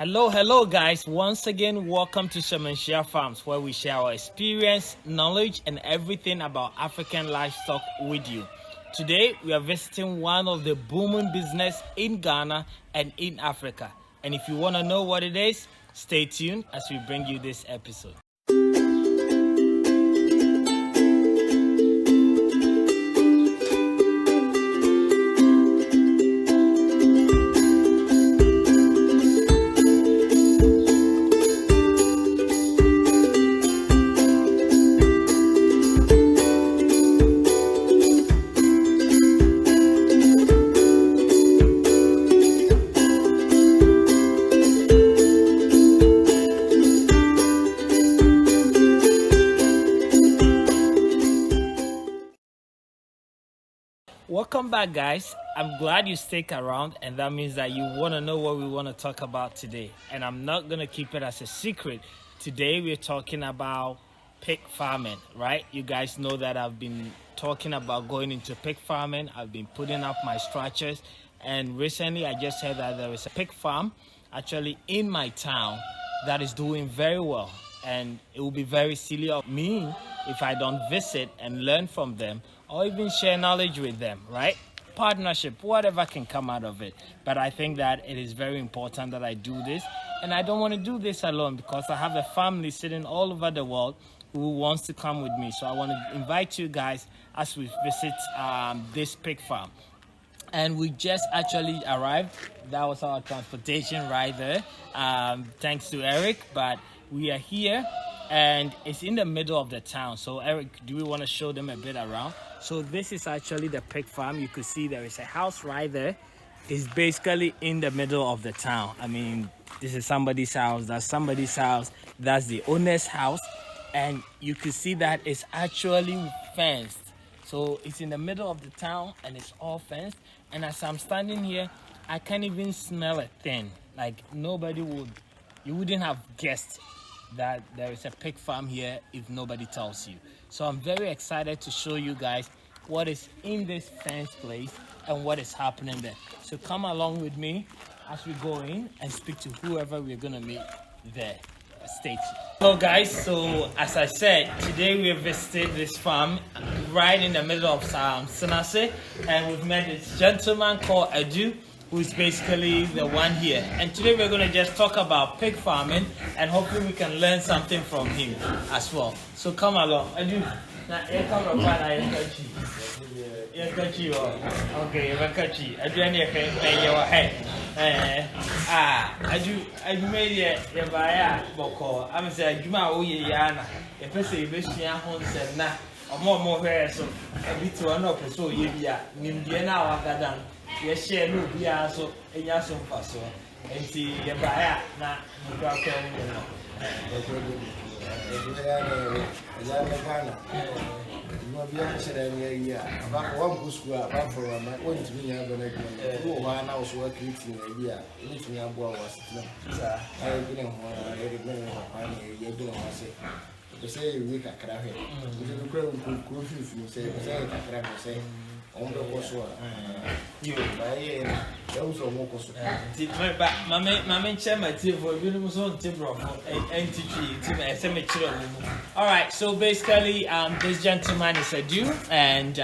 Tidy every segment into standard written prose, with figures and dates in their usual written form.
Hello guys. Once again, welcome to Shemenshia Farms, where we share our experience, knowledge, and everything about African livestock with you. Today, we are visiting one of the booming business in Ghana and in Africa. And if you want to know what it is, stay tuned as we bring you this episode. Welcome back, guys. I'm glad you stick around, and that means that you want to know what we want to talk about today. And I'm not going to keep it as a secret. Today we're talking about pig farming, right? You guys know that I've been talking about going into pig farming. I've been putting up my structures, and recently I just heard that there is a pig farm actually in my town that is doing very well. And it will be very silly of me if I don't visit and learn from them, or even share knowledge with them, right? Partnership, whatever can come out of it. But I think that it is very important that I do this. And I don't want to do this alone, because I have a family sitting all over the world who wants to come with me. So I want to invite you guys as we visit this pig farm. And we just actually arrived. That was our transportation right there. Thanks to Eric. But we are here, and it's in the middle of the town. So Eric, do we want to show them a bit around? So this is actually the pig farm. You could see there is a house right there. It's basically in the middle of the town. I mean, this is somebody's house, that's somebody's house, that's the owner's house. And you could see that it's actually fenced. So it's in the middle of the town and it's all fenced. And as I'm standing here, I can't even smell a thing. Like you wouldn't have guessed that there is a pig farm here if nobody tells you. So I'm very excited to show you guys what is in this fenced place and what is happening there. So come along with me as we go in and speak to whoever we're gonna meet there. Stay tuned. Hello guys, so as I said, today we have visited this farm right in the middle of Senase, and we've met this gentleman called Edu, who is basically the one here. And today we're going to just talk about pig farming, and hopefully we can learn something from him as well. So come along. Edu, now here come the one I catch you. Okay, you catch you. Edu, and you can your head. Edu made your buyer boko. I'm saying, Juma, oh, yana. A person you wish you home said, nah, or more hair, so a bit to an open, so you be a Nimdiana or Gadan. Yes, share no beer, so a yasom paso, and see your buyer, not Alright, so basically this gentleman is Edu, and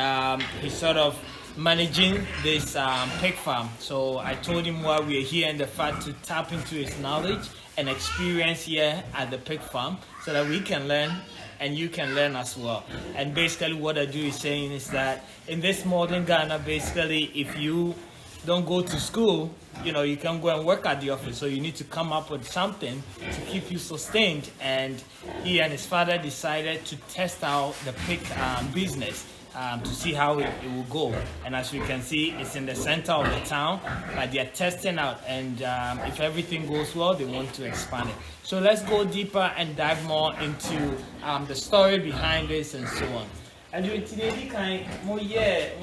he's sort of managing this pig farm. So I told him why we are here and the fact to tap into his knowledge and experience here at the pig farm, so that we can learn and you can learn as well. And basically what Edu is saying is that in this modern Ghana, basically if you don't go to school, you can go and work at the office. So you need to come up with something to keep you sustained. And he and his father decided to test out the pig business to see how it will go. And as we can see, it's in the center of the town, but they are testing out. And if everything goes well, they want to expand it. So let's go deeper and dive more into the story behind this and so on. And today, we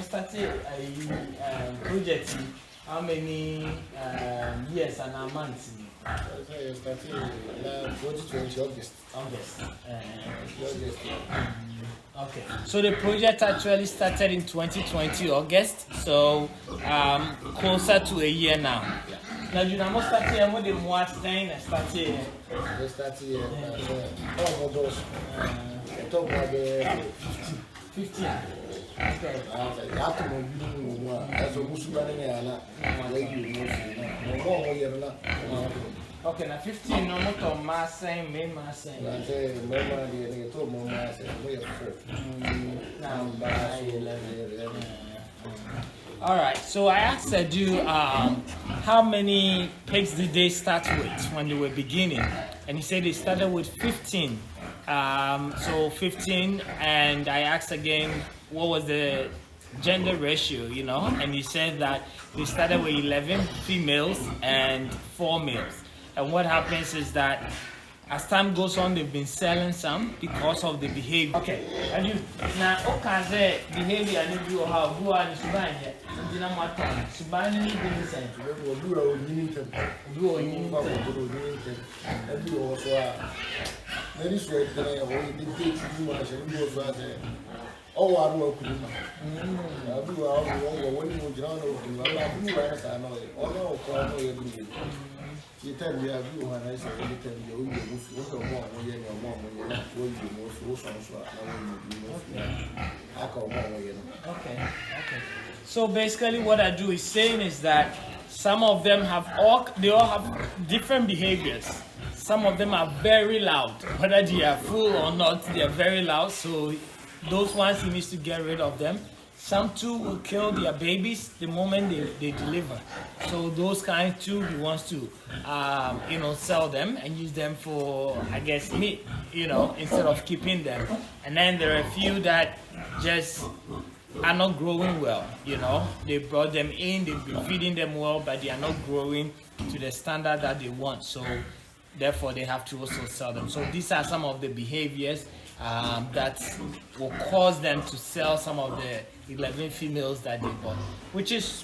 started a project. How many years and months? I started 2020 August. Okay, so the project actually started in 2020 August, so closer to a year now. Now you know start here with the more thing and start here. They start here. Oh, those. Talk about the 15. Okay. You have to know as a Muslim okay, now 15 no more to mass saying, main mass saying. I say, Mama, they told Mama, I said, we are 4. Now, all right, so I asked you how many pigs did they start with when they were beginning, and he said they started with 15. So 15, and I asked again what was the gender ratio, you know, and he said that they started with 11 females and 4 males. And what happens is that as time goes on, they've been selling some because of the behavior. Okay, and you now okay, behavior and you how go on Subanya, you know what time Subanya is the same. Very straight, they teach you much and you also say, oh, I know Kulima. I'll do our when you drown over, I do as I know it. Oh, no, I know you. You tell me, I do when I say, you tell me, you move to more when you're more when you move to okay. So basically, what I do is saying is that some of them all have different behaviors. Some of them are very loud, whether they are full or not, they are very loud. So those ones he needs to get rid of them. Some too will kill their babies the moment they deliver. So those kind too he wants to sell them and use them for, I guess, meat, instead of keeping them. And then there are a few that just are not growing well, They brought them in, they've been feeding them well, but they are not growing to the standard that they want. So therefore, they have to also sell them. So these are some of the behaviors that will cause them to sell some of the 11 females that they bought, which is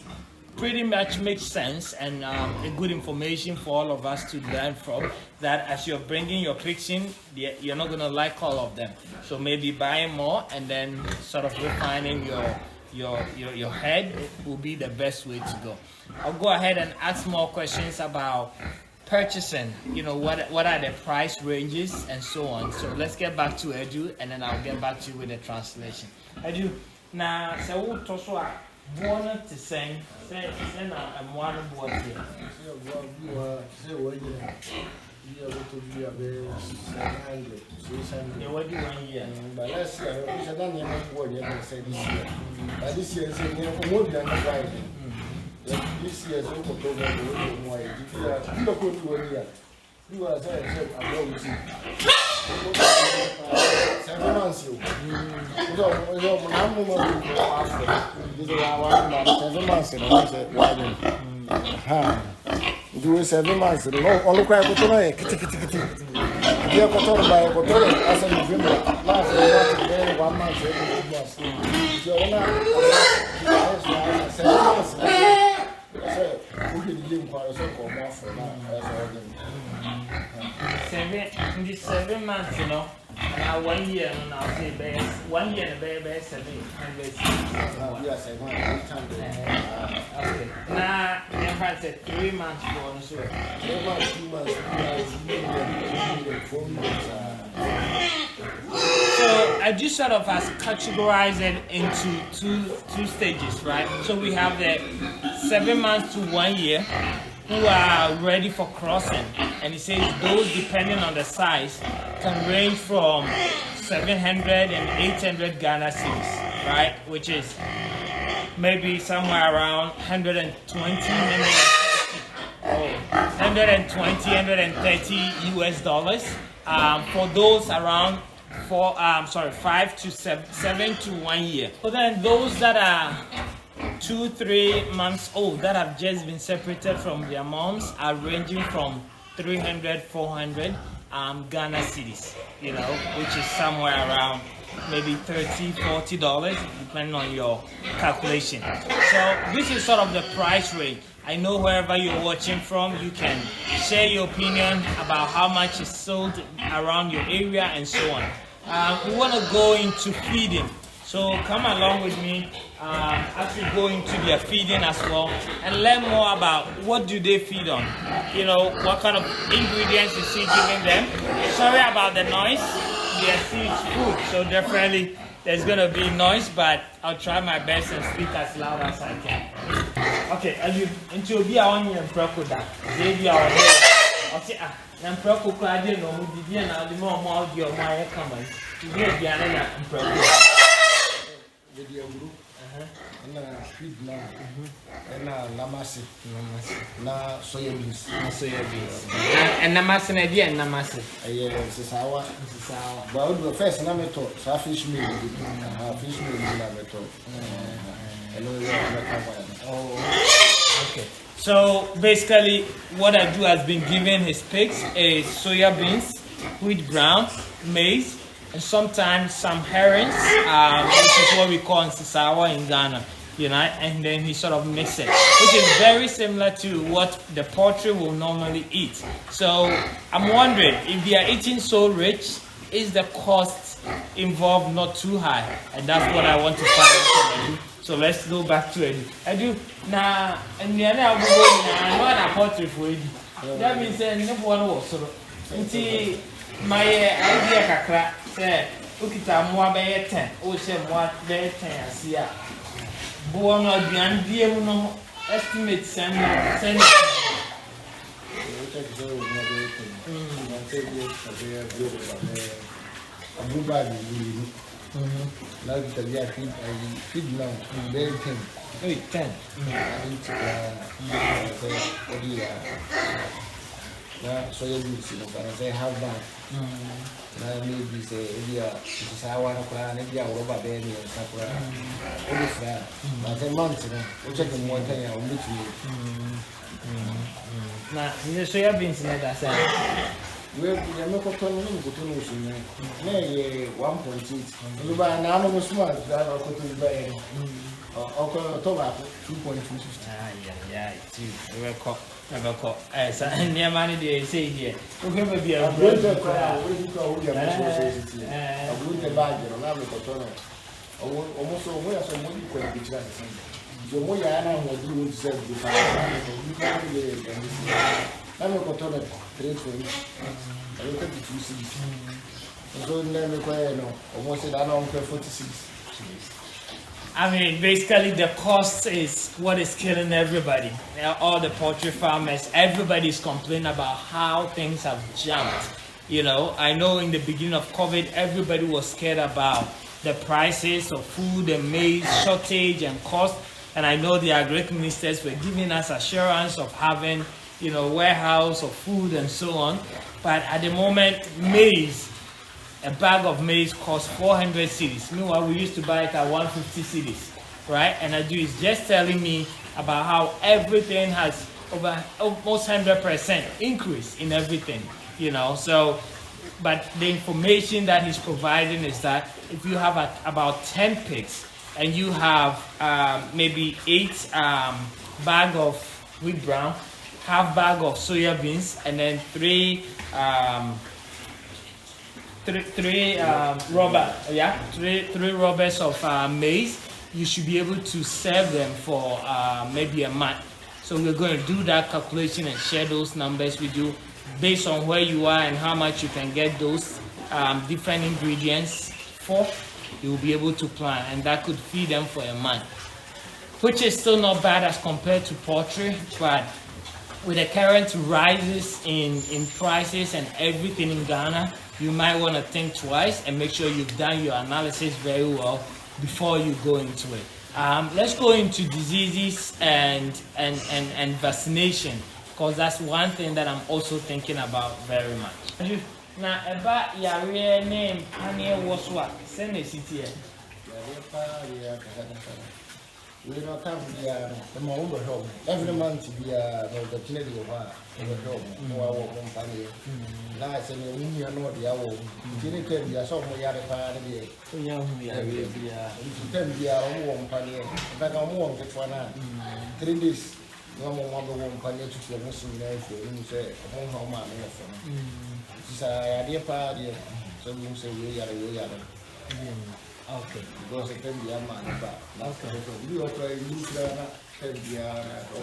pretty much makes sense and a good information for all of us to learn from. That as you're bringing your pigs in, you're not going to like all of them. So maybe buying more and then sort of refining your head will be the best way to go. I'll go ahead and ask more questions about purchasing, what are the price ranges and so on. So let's get back to Edu and then I'll get back to you with the translation. Edu, now, so we'll talk about one to say I'm one of what here. What do you want here? But last year, we said, I'm not going to say this year. But this year, it's more than a this year's program, you look good. You are saying, I'm going to see 7 months. You 7 months. All the crap you have to buy a bottle as a November. Last year, 1 month. So, 7 months. We can give for a so-called more for now. 7 months, now 1 year, and I'll say 1 year and a 7 Yes, I want okay. Now, if I said 3 months for sure. 3 months, 2 months, 4 months. So I just sort of has categorized it into two stages, right? So we have the 7 months to 1 year who are ready for crossing, and it says those depending on the size can range from 700 and 800 Ghana cedis, right? Which is maybe somewhere around 120, 130 US dollars. For those around 5 to 7 to 1 year. But then those that are 2-3 months old that have just been separated from their moms are ranging from 300-400 Ghana cedis, which is somewhere around maybe $30-40 depending on your calculation. So this is sort of the price range. I know wherever you're watching from, you can share your opinion about how much is sold around your area and so on. We want to go into feeding. So come along with me as we go into their feeding as well and learn more about what do they feed on. You know, what kind of ingredients is he giving them. Sorry about the noise. They feed food, so definitely there's gonna be noise, but I'll try my best and speak as loud as I can. Okay, are you into be on your crocodile? Maybe our hair. Okay, I'm crocodile, no, we didn't know the more audio, my comment. You did be an video group na feed na na namasi na soya beans and namasi na dia namasi sisawa but the first na meto sa fish meal na meto okay. So basically what I do has been giving his pigs is soya beans, wheat ground, maize, and sometimes some herrings, which is what we call sisawa in Ghana, you know, and then he sort of mix it, which is very similar to what the poultry will normally eat. So I'm wondering, if they are eating so rich, is the cost involved not too high? And that's what I want to find out from you. So let's go back to it. I do now, and the other one a poultry for it. That means no one was so. My idea kakra say ukita mo be 10 o say mo be 10 asia bo no aduan die mu no estimate send now feed now very 10 so you see but they have that now maybe say this I want to plan maybe I will over there and stuff but a month we'll check them one time I'll meet you now the soya beans like that say we are not going to know soon 1.8 you buy an animal smart that I'll go to buy tobacco 2.250 yeah too we call never call and near money they say here okay maybe I'm going to call you I'm going to buy it on our cotton almost away as a money quite which is so more yana will do self I'm a cotton 320 I look at the 2 cities so then require almost I don't 46. I mean, basically the cost is what is killing everybody. All the poultry farmers, everybody's complaining about how things have jumped. You know, I know in the beginning of COVID, everybody was scared about the prices of food and maize shortage and cost. And I know the agric ministers were giving us assurance of having, you know, warehouse of food and so on. But at the moment, maize, a bag of maize costs 400 cedis. Meanwhile, we used to buy it at 150 cedis, right? And Adu is just telling me about how everything has over almost 100% increase in everything, you know. So, but the information that he's providing is that if you have about 10 pigs and you have maybe 8 bag of wheat brown, half bag of soya beans, and then three rubbers of maize, you should be able to serve them for maybe a month. So we're going to do that calculation and share those numbers with you based on where you are and how much you can get those different ingredients for. You will be able to plan, and that could feed them for a month, which is still not bad as compared to poultry. But with the current rises in prices and everything in Ghana, you might want to think twice and make sure you've done your analysis very well before you go into it. Let's go into diseases and vaccination, because that's one thing that I'm also thinking about very much. Now, about your real name, Anya was what? Send a city. We don't have the more overhaul. Every month we are the opportunity of overhaul. No, our company. Now I say, you know, the hour. You can be a sort of yard party. We are 10 year old company. But I'm one get one. 3 days. No more company to your Muslim life. You say, home man. It's a idea party. So you say, we are. Okay. Because it can be a man, but you are trying to use that. Can be a or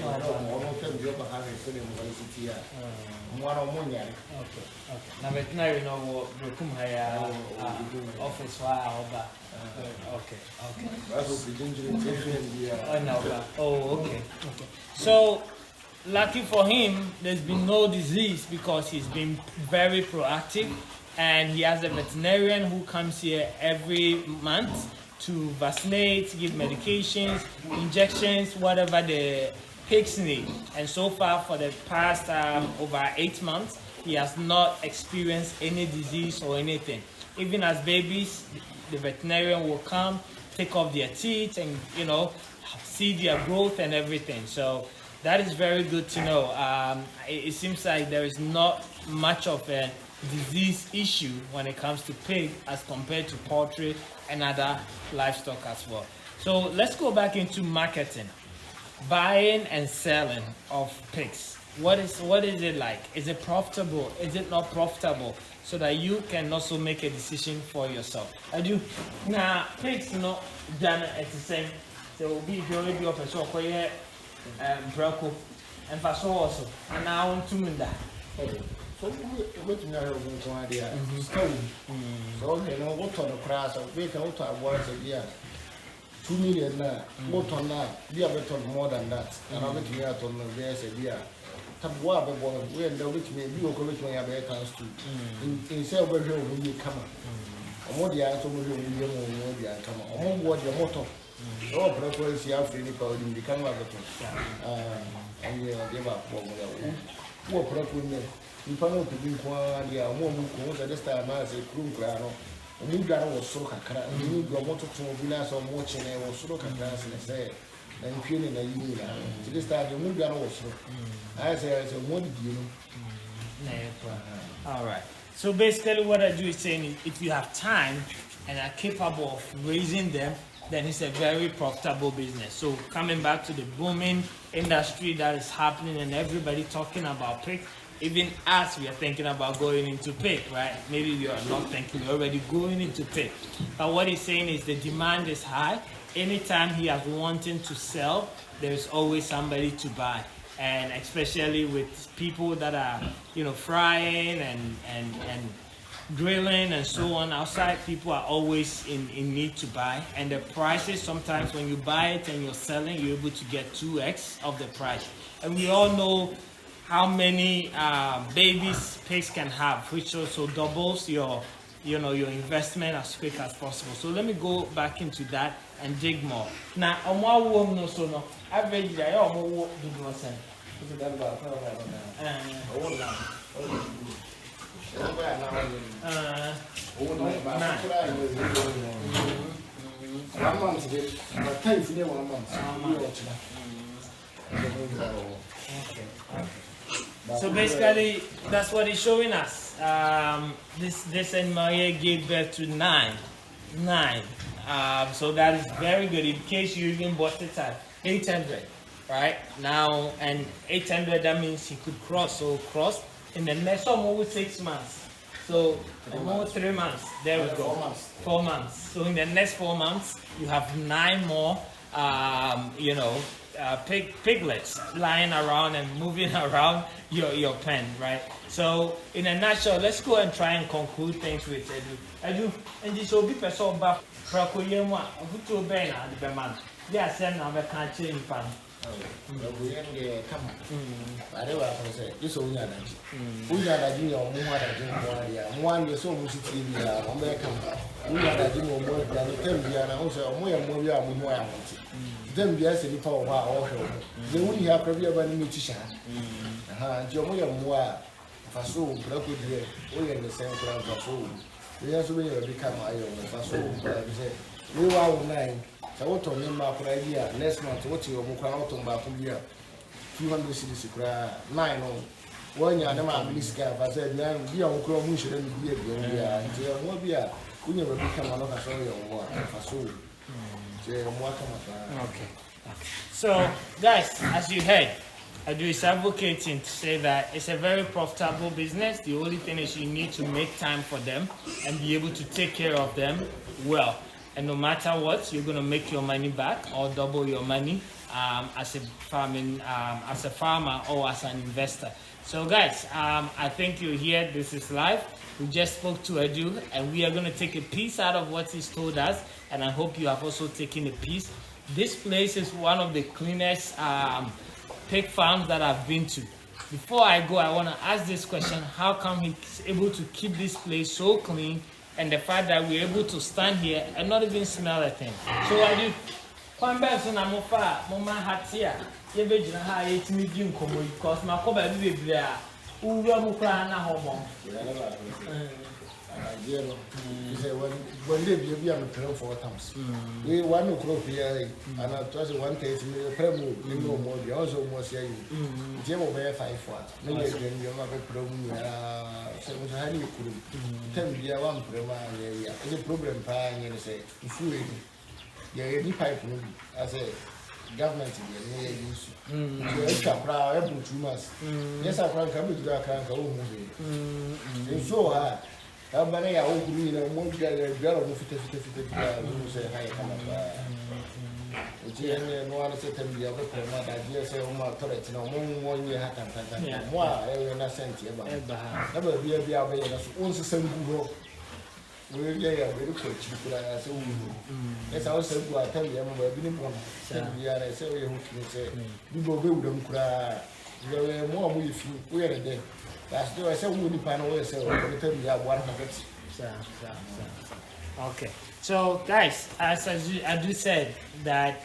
can be a having university. One or more. Okay. Now veterinary no will come here office while that. Okay. That's what the No. Oh, okay. So lucky for him, there's been no disease because he's been very proactive, and he has a veterinarian who comes here every month to vaccinate, give medications, injections, whatever the pigs need. And so far, for the past over 8 months, he has not experienced any disease or anything. Even as babies, the veterinarian will come, take off their teeth, and see their growth and everything. So that is very good to know. It seems like there is not much of a disease issue when it comes to pig as compared to poultry and other livestock as well. So let's go back into marketing, buying and selling of pigs. What is it like? Is it profitable? Is it not profitable? So that you can also make a decision for yourself. I do. Now pigs not done at the same. There will be already up and so Braco and Faso also. And now on to that. So what you know idea. So what on the class of bacon out once a year. 2 million now. What on that? We have better more than that. And I'll get me out on the base a year. Tabwa we and the rich may be okay with my Americans too. In sale where you come up. Or the answer will be more come on. Home what your motto. Oh, preference you have any power in the camera. And you give up what preference. If I want to be one, the woman who at this time as a crew crown. And you got was so crack. And you got motor to Villas or watching and was so crack and say, and feeling a year. To this time, the movie also. I say, I said, what did you know? All right. So basically, what I do is saying if you have time and are capable of raising them, then it's a very profitable business. So coming back to the booming industry that is happening and everybody talking about pig, even us, we are thinking about going into pig, right? Maybe we are not thinking, we're already going into pig. But what he's saying is the demand is high. Anytime he has wanting to sell, there's always somebody to buy. And especially with people that are, frying and grilling and so on outside, people are always in need to buy. And the prices, sometimes when you buy it and you're selling, you're able to get 2x of the price. And we all know how many babies pigs can have, which also doubles your investment as quick as possible. So let me go back into that and dig more. Now, average So basically, that's what he's showing us. This animal here gave birth to nine. So that is very good. In case you even bought it at 800, right now, and 800 that means he could cross. So cross in the next almost 6 months. So almost 3 months. There we go. 4 months. So in the next 4 months, you have 9 more. Piglets lying around and moving around your pen, right? So in a nutshell, let's go and try and conclude things with Edu. And this will be person back Prakoyema, Vuto Bena, the man. They are sending our country in pan. Come on. I don't want to say, you saw that. We are a junior, one year so much TV, American. We are a junior more than 10 years, and also more. Them yes, the power of they only have probably a musician. Jomoya Faso, Braco, we are the same crowd of soul. We have to become iron, Faso, we are 9. So, what on him for idea next month? What you are out on Bakuya 200 cities, 9 on 1 year. Never miss Gav. I said, be on Chrome, we shouldn't be a beer. We never become another story or Faso. Okay. So, guys, as you heard, Adu is advocating to say that it's a very profitable business. The only thing is you need to make time for them and be able to take care of them well. and no matter what, you're gonna make your money back or double your money as a farmer or as an investor. So guys, I think you're here. This is live. We just spoke to Edu, and we are going to take a piece out of what he's told us, and I hope you have also taken a piece. This place is one of the cleanest pig farms that I've been to. Before I go, I want to ask this question: how come he's able to keep this place so clean, and the fact that we're able to stand here and not even smell a thing? So Edu, because my cover be there. Who will cry now? When they be on the 4 times. We want to crop here, and I trust 1 case, no more, the also must say, Jim over 5 for maybe you have a problem. 700 could 10 year 1 area. It's a problem, and say, if you any pipe as a government near use. So every 2 months. Yes, I can't come to the account. So hard. How many are all green and one girl of 50 say, hi, come up. No one said to me, I just say, oh, my turret, no more year happened. Why, I will not send you about. Never be a away as once a same go. We're very coach. Yes, I also tell you, I'm a bit more. I say, we say, you go build them cry. There are more with you. We are there. That's the I said, we would find a way, so we tell you 100. Okay. So, guys, as you said, that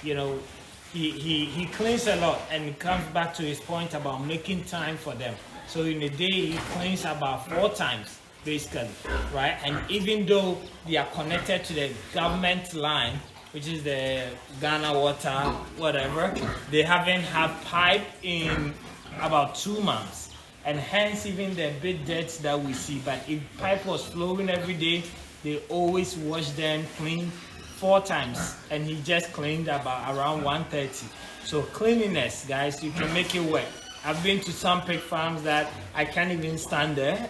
he cleans a lot, and it comes back to his point about making time for them. So in a day, he cleans about 4 times. Basically, right? And even though they are connected to the government line, which is the Ghana water, whatever, they haven't had pipe in about 2 months, and hence even the bit dirt that we see. But if pipe was flowing every day, they always wash them clean 4 times, and he just cleaned about around 130. So cleanliness, guys, you can make it work. I've been to some pig farms that I can't even stand there,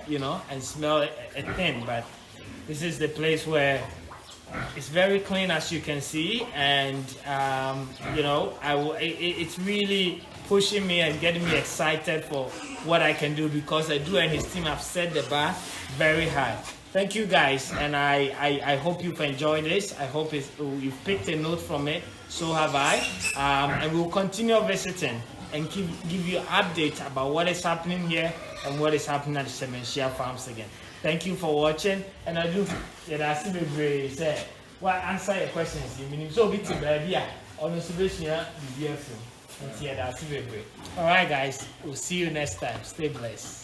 and smell a thing. But this is the place where it's very clean, as you can see, and it's really pushing me and getting me excited for what I can do, because Edu and his team have set the bar very high. Thank you, guys, and I hope you've enjoyed this. I hope you've picked a note from it. So have I, and we'll continue visiting and give you updates about what is happening here and what is happening at the Sementia farms again. Thank you for watching, and I do say, well, answer your questions. You mean so bit baby on the submission be careful. All right, guys, we'll see you next time. Stay blessed.